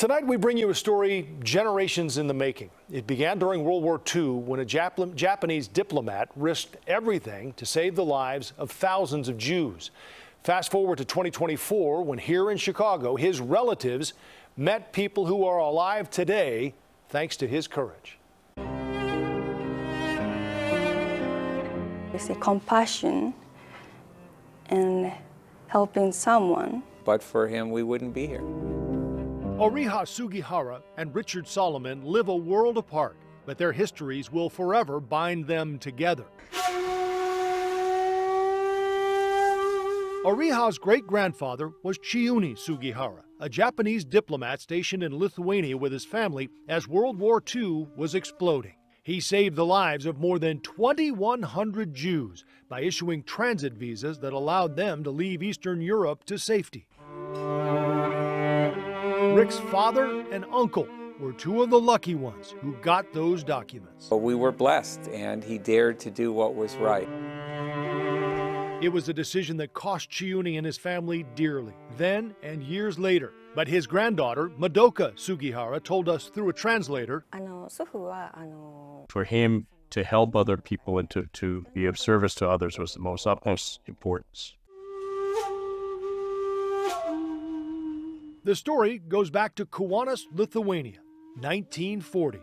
Tonight we bring you a story generations in the making. It began during World War II when a Japanese diplomat risked everything to save the lives of thousands of Jews. Fast forward to 2024 when here in Chicago his relatives met people who are alive today thanks to his courage. You see compassion and helping someone. But for him, we wouldn't be here. Oriha Sugihara and Richard Solomon live a world apart, but their histories will forever bind them together. Oriha's great-grandfather was Chiune Sugihara, a Japanese diplomat stationed in Lithuania with his family as World War II was exploding. He saved the lives of more than 2,100 Jews by issuing transit visas that allowed them to leave Eastern Europe to safety. Rick's father and uncle were two of the lucky ones who got those documents. We were blessed, and he dared to do what was right. It was a decision that cost Chiune and his family dearly, then and years later. But his granddaughter, Madoka Sugihara, told us through a translator, for him to help other people and to be of service to others was the most utmost importance. The story goes back to Kaunas, Lithuania, 1940.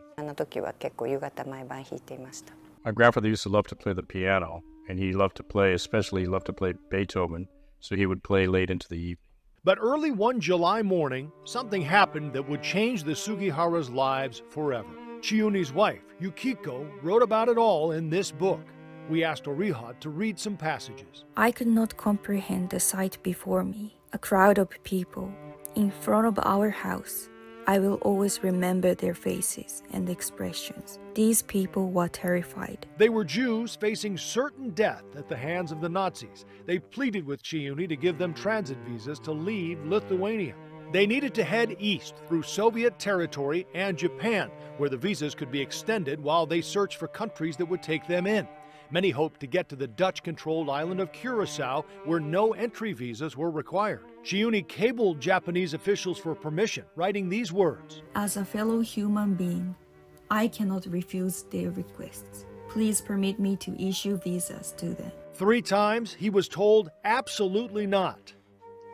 My grandfather used to love to play the piano, and he loved to play, especially he loved to play Beethoven, so he would play late into the evening. But early one July morning, something happened that would change the Sugihara's lives forever. Chiune's wife, Yukiko, wrote about it all in this book. We asked Oriha to read some passages. I could not comprehend the sight before me, a crowd of people in front of our house. I will always remember their faces and expressions. These people were terrified. They were Jews facing certain death at the hands of the Nazis. They pleaded with Chiune to give them transit visas to leave Lithuania. They needed to head east through Soviet territory and Japan, where the visas could be extended while they searched for countries that would take them in. Many hoped to get to the Dutch-controlled island of Curacao, where no entry visas were required. Chiune cabled Japanese officials for permission, writing these words. As a fellow human being, I cannot refuse their requests. Please permit me to issue visas to them. 3 times he was told absolutely not.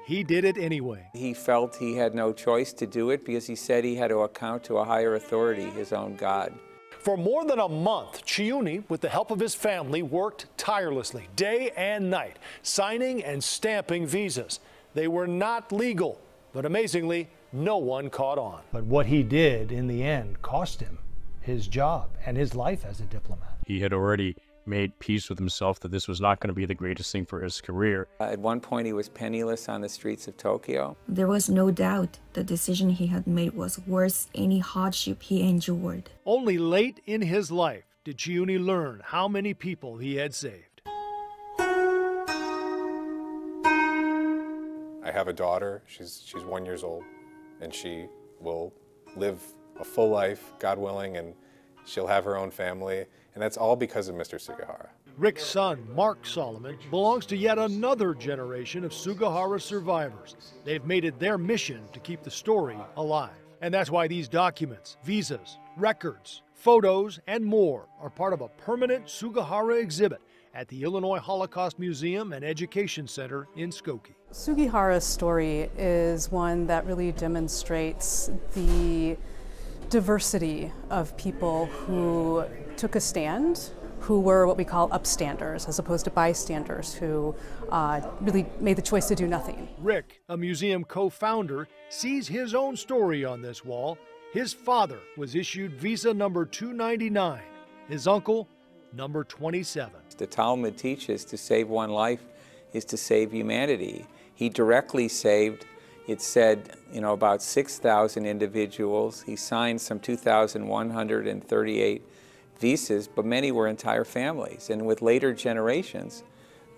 He did it anyway. He felt he had no choice to do it because he said he had to account to a higher authority, his own God. For more than a month, Chiune, with the help of his family, worked tirelessly, day and night, signing and stamping visas. They were not legal, but amazingly, no one caught on. But what he did in the end cost him his job and his life as a diplomat. He had already made peace with himself that this was not going to be the greatest thing for his career. At one point, he was penniless on the streets of Tokyo. There was no doubt the decision he had made was worth any hardship he endured. Only late in his life did Chiune learn how many people he had saved. I have a daughter. She's 1 year old, and she will live a full life, God willing, and she'll have her own family, and that's all because of Mr. Sugihara. Rick's son, Mark Solomon, belongs to yet another generation of Sugihara survivors. They've made it their mission to keep the story alive. And that's why these documents, visas, records, photos, and more are part of a permanent Sugihara exhibit at the Illinois Holocaust Museum and Education Center in Skokie. Sugihara's story is one that really demonstrates the diversity of people who took a stand, who were what we call upstanders, as opposed to bystanders who really made the choice to do nothing. Rick, a museum co-founder, sees his own story on this wall. His father was issued visa number 299, his uncle, number 27. The Talmud teaches to save one life is to save humanity. He directly saved, it said, about 6,000 individuals. He signed some 2,138 visas, but many were entire families. And with later generations,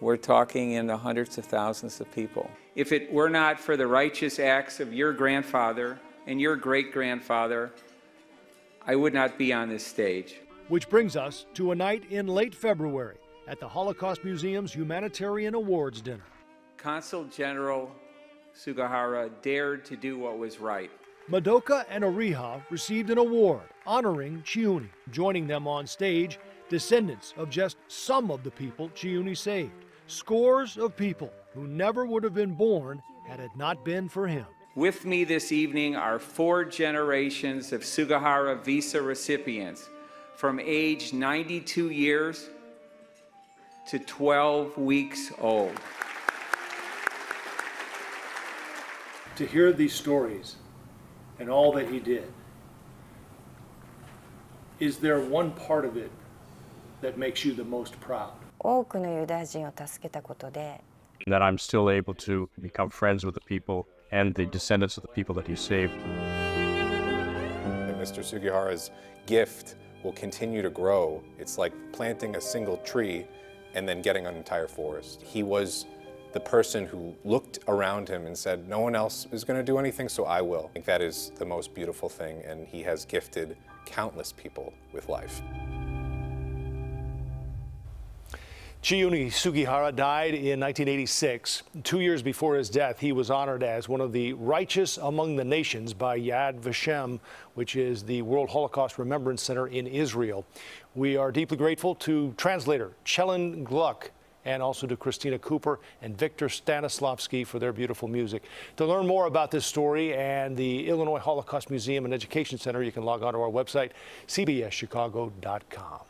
we're talking in the hundreds of thousands of people. If it were not for the righteous acts of your grandfather and your great-grandfather, I would not be on this stage. Which brings us to a night in late February at the Holocaust Museum's Humanitarian Awards Dinner. Consul General Sugihara dared to do what was right. Madoka and Ariha received an award honoring Chiuni. Joining them on stage, descendants of just some of the people Chiuni saved. Scores of people who never would have been born had it not been for him. With me this evening are 4 generations of Sugihara visa recipients from age 92 years to 12 weeks old. To hear these stories and all that he did, is there one part of it that makes you the most proud? 多くのユダヤ人を助けたことで That I'm still able to become friends with the people and the descendants of the people that he saved. And Mr. Sugihara's gift will continue to grow. It's like planting a single tree and then getting an entire forest. He was the person who looked around him and said, no one else is going to do anything, so I will. I think that is the most beautiful thing, and he has gifted countless people with life. Chiuni Sugihara died in 1986. 2 years before his death, he was honored as one of the righteous among the nations by Yad Vashem, which is the World Holocaust Remembrance Center in Israel. We are deeply grateful to translator Chelin Gluck and also to Christina Cooper and Victor Stanislavski for their beautiful music. To learn more about this story and the Illinois Holocaust Museum and Education Center, you can log on to our website, cbschicago.com.